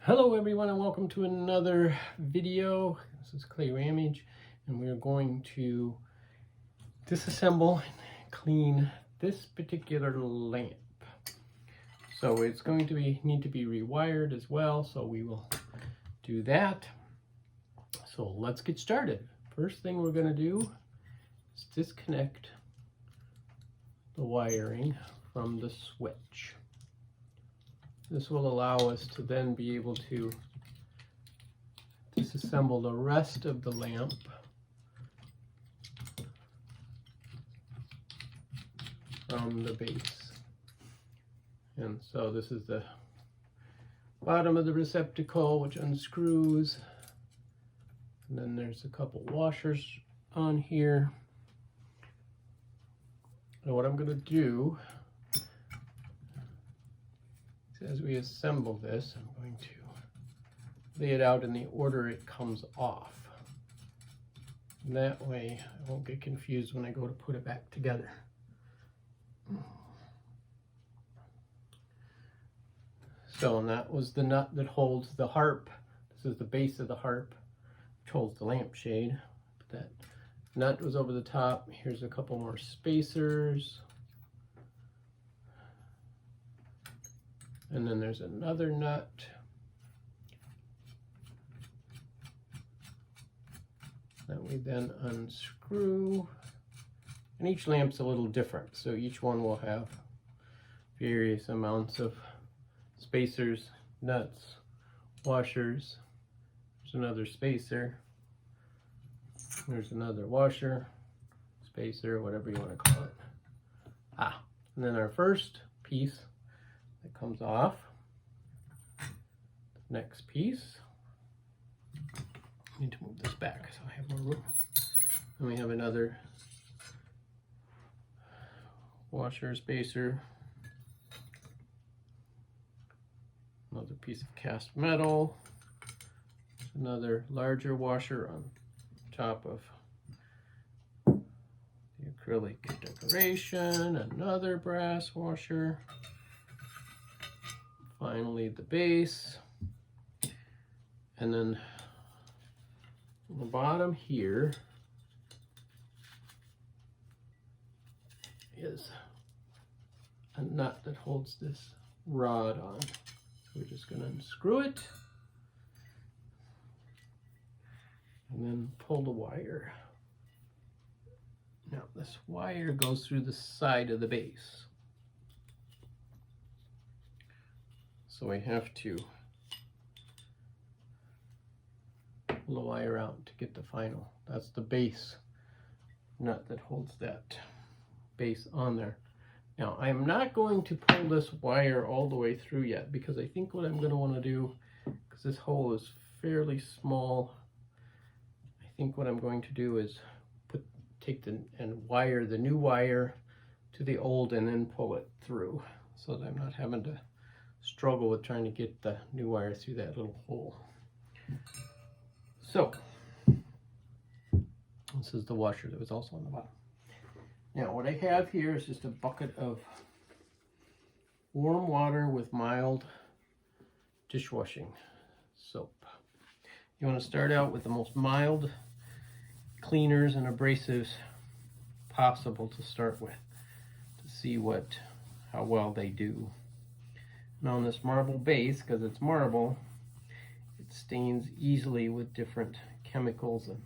Hello everyone and welcome to another video. This is Clay Ramage and we're going to disassemble and clean this particular lamp. So it's going to need to be rewired as well, so we will do that. So let's get started. First thing we're going to do is disconnect the wiring from the switch. This will allow us to then be able to disassemble the rest of the lamp from the base. And so this is the bottom of the receptacle, which unscrews. And then there's a couple washers on here. And what I'm going to do, as we assemble this, I'm going to lay it out in the order it comes off. And that way I won't get confused when I go to put it back together. So, and that was the nut that holds the harp. This is the base of the harp, which holds the lampshade. That nut was over the top. Here's a couple more spacers. And then there's another nut. That we then unscrew. And each lamp's a little different, so each one will have various amounts of spacers, nuts, washers. There's another spacer. There's another washer, spacer, whatever you want to call it. And then our first piece that comes off. Next piece. I need to move this back so I have more room. And we have another washer, spacer, another piece of cast metal, another larger washer on top of the acrylic decoration, another brass washer. Finally, the base, and then on the bottom here is a nut that holds this rod on. So we're just going to unscrew it and then pull the wire. Now this wire goes through the side of the base. So we have to pull the wire out to get the final. That's the base nut that holds that base on there. Now I'm not going to pull this wire all the way through yet, because I think what I'm going to want to do, because this hole is fairly small, I think what I'm going to do is take and wire the new wire to the old and then pull it through, so that I'm not having to struggle with trying to get the new wire through that little hole. So this is the washer that was also on the bottom. Now what I have here is just a bucket of warm water with mild dishwashing soap. You want to start out with the most mild cleaners and abrasives possible to start with, to see how well they do. Now on this marble base, because it's marble, it stains easily with different chemicals and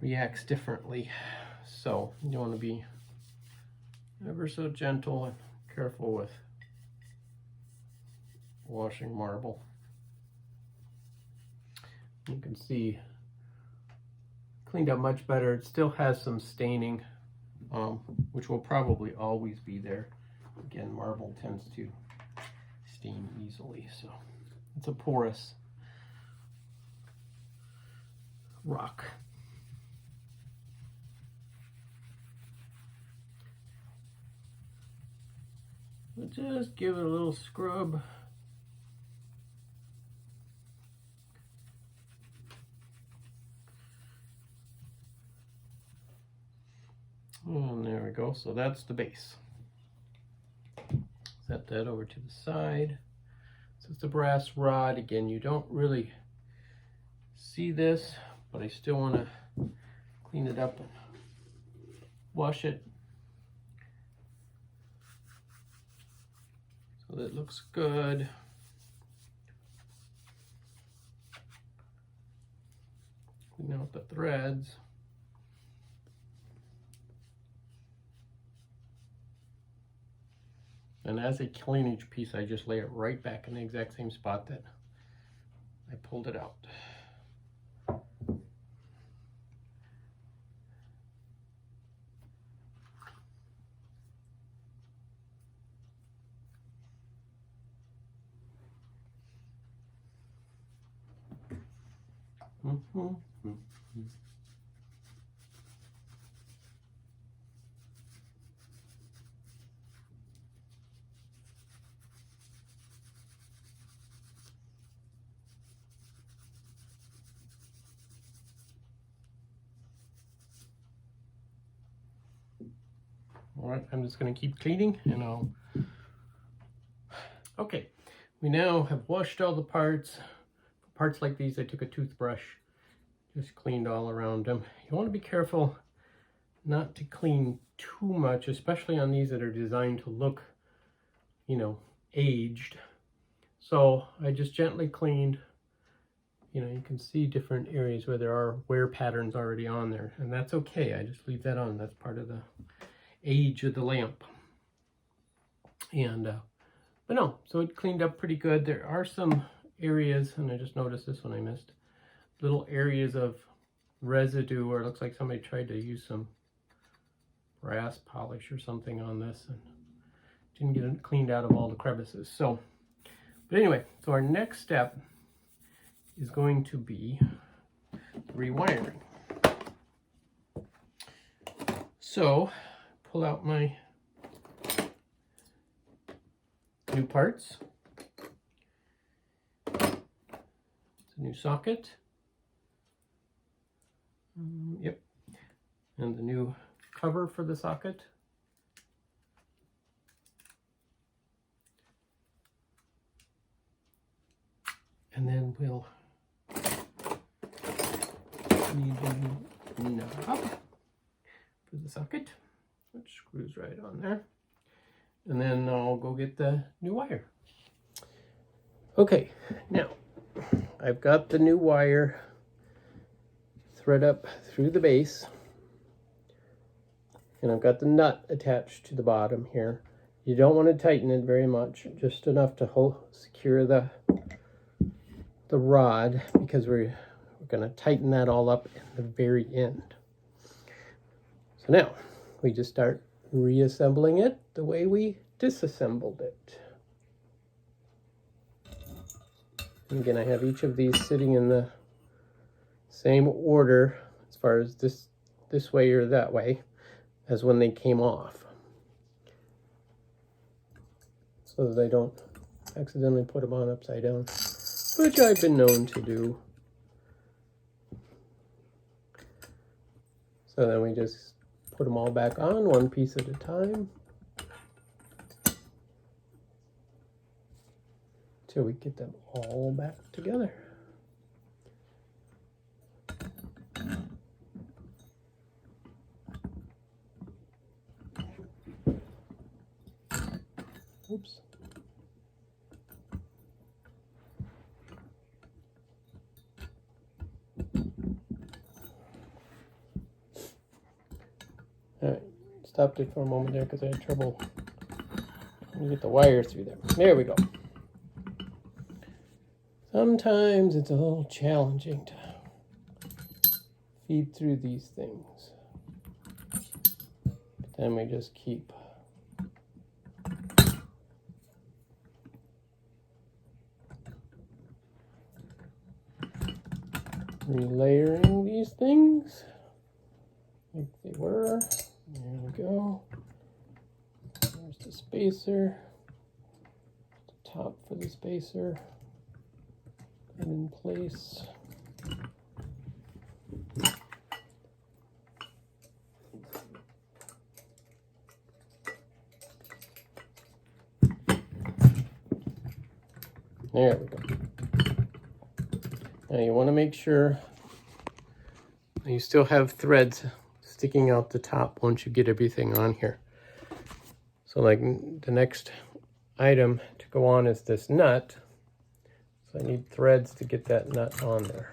reacts differently. So you want to be ever so gentle and careful with washing marble. You can see cleaned up much better. It still has some staining, which will probably always be there. Again, marble tends to stain easily, so it's a porous rock. But just give it a little scrub. And there we go. So that's the base. Set that over to the side. So is the brass rod. Again, you don't really see this, but I still want to clean it up and wash it so that it looks good. Clean out the threads. And as I clean each piece, I just lay it right back in the exact same spot that I pulled it out. All right, I'm just going to keep cleaning and I'll... Okay, we now have washed all the parts. For parts like these, I took a toothbrush, just cleaned all around them. You want to be careful not to clean too much, especially on these that are designed to look, you know, aged. So I just gently cleaned. You know, you can see different areas where there are wear patterns already on there, and that's okay. I just leave that on. That's part of the age of the lamp. And but no, so it cleaned up pretty good. There are some areas, and I just noticed this one I missed, little areas of residue, or it looks like somebody tried to use some brass polish or something on this and didn't get it cleaned out of all the crevices. So, but anyway, so our next step is going to be rewiring. So, pull out my new parts. It's a new socket. Yep. And the new cover for the socket. And then we'll need a new knob for the socket, which screws right on there. And then I'll go get the new wire. Okay, now I've got the new wire thread up through the base, and I've got the nut attached to the bottom here. You don't want to tighten it very much, just enough to secure the rod, because we're going to tighten that all up at the very end. So now we just start reassembling it the way we disassembled it. And again, I have each of these sitting in the same order as far as this way or that way as when they came off, so that I don't accidentally put them on upside down, which I've been known to do. So then we just put them all back on, one piece at a time, till we get them all back together. Oops. All right, stopped it for a moment there because I had trouble trying to get the wire through there. There we go. Sometimes it's a little challenging to feed through these things, but then we just keep relayering these things like they were. There we go. There's the spacer, the top for the spacer, and in place. There we go. Now you want to make sure you still have threads sticking out the top once you get everything on here. So like the next item to go on is this nut. So I need threads to get that nut on there.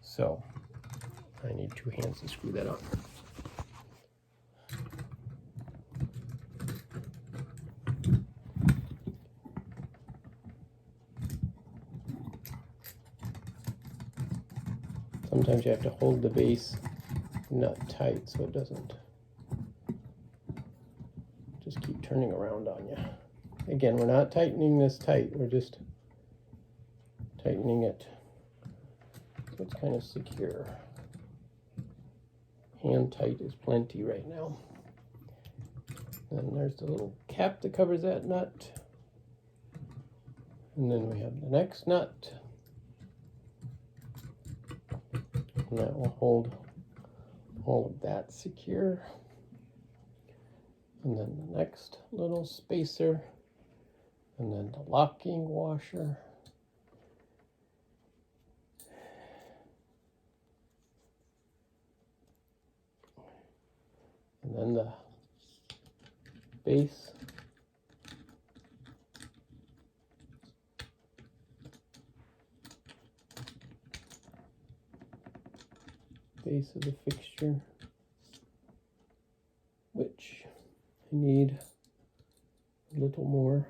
So I need 2 hands to screw that on. Sometimes you have to hold the base nut tight so it doesn't just keep turning around on you. Again, we're not tightening this tight, we're just tightening it so it's kind of secure. Hand tight is plenty right now. And there's the little cap that covers that nut. And then we have the next nut. And that will hold all of that secure. And then the next little spacer. And then the locking washer. And then the base. Base of the fixture, which I need a little more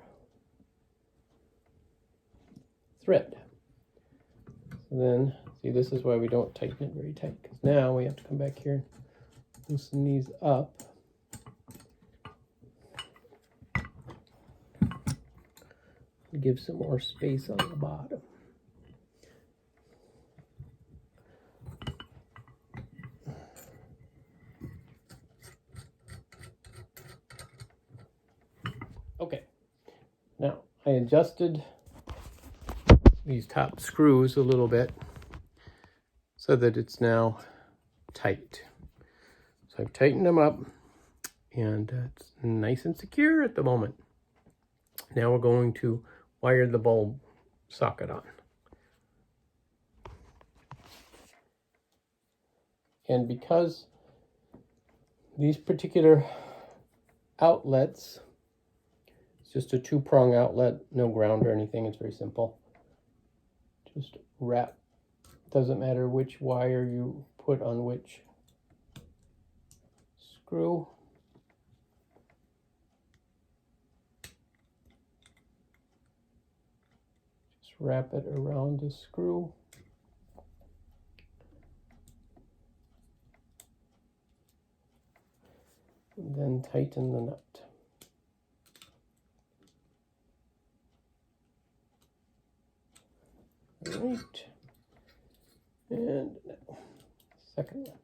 thread. So then, see, this is why we don't tighten it very tight, because now we have to come back here and loosen these up. Give some more space on the bottom. Okay, now I adjusted these top screws a little bit so that it's now tight. So I've tightened them up and it's nice and secure at the moment. Now we're going to wire the bulb socket on. And because these particular outlets, it's just a 2-prong outlet, no ground or anything, it's very simple. Just wrap, doesn't matter which wire you put on which screw. Just wrap it around the screw. And then tighten the nut. All right. And now, second one.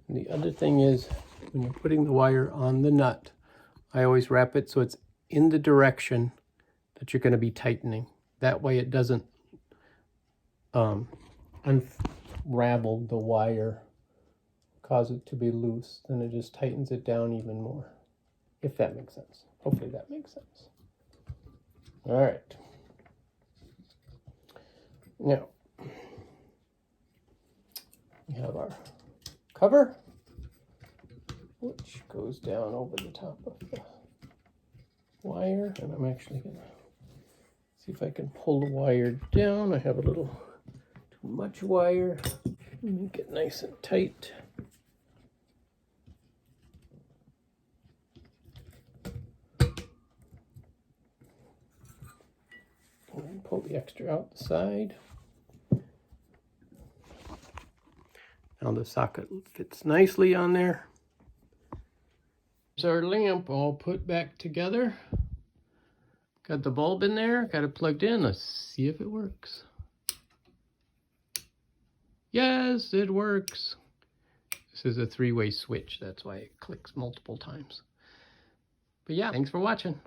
And the other thing is, when you're putting the wire on the nut, I always wrap it so it's in the direction that you're going to be tightening. That way it doesn't unravel the wire, cause it to be loose, then it just tightens it down even more, if that makes sense. Hopefully that makes sense. All right. Now, we have our cover, which goes down over the top of the wire, and I'm actually going to see if I can pull the wire down. I have a little too much wire. Make it nice and tight. And pull the extra out the side. Now the socket fits nicely on there. Here's our lamp all put back together. Got the bulb in there, got it plugged in. Let's see if it works. Yes, it works. This is a 3-way switch, that's why it clicks multiple times. But yeah, thanks for watching.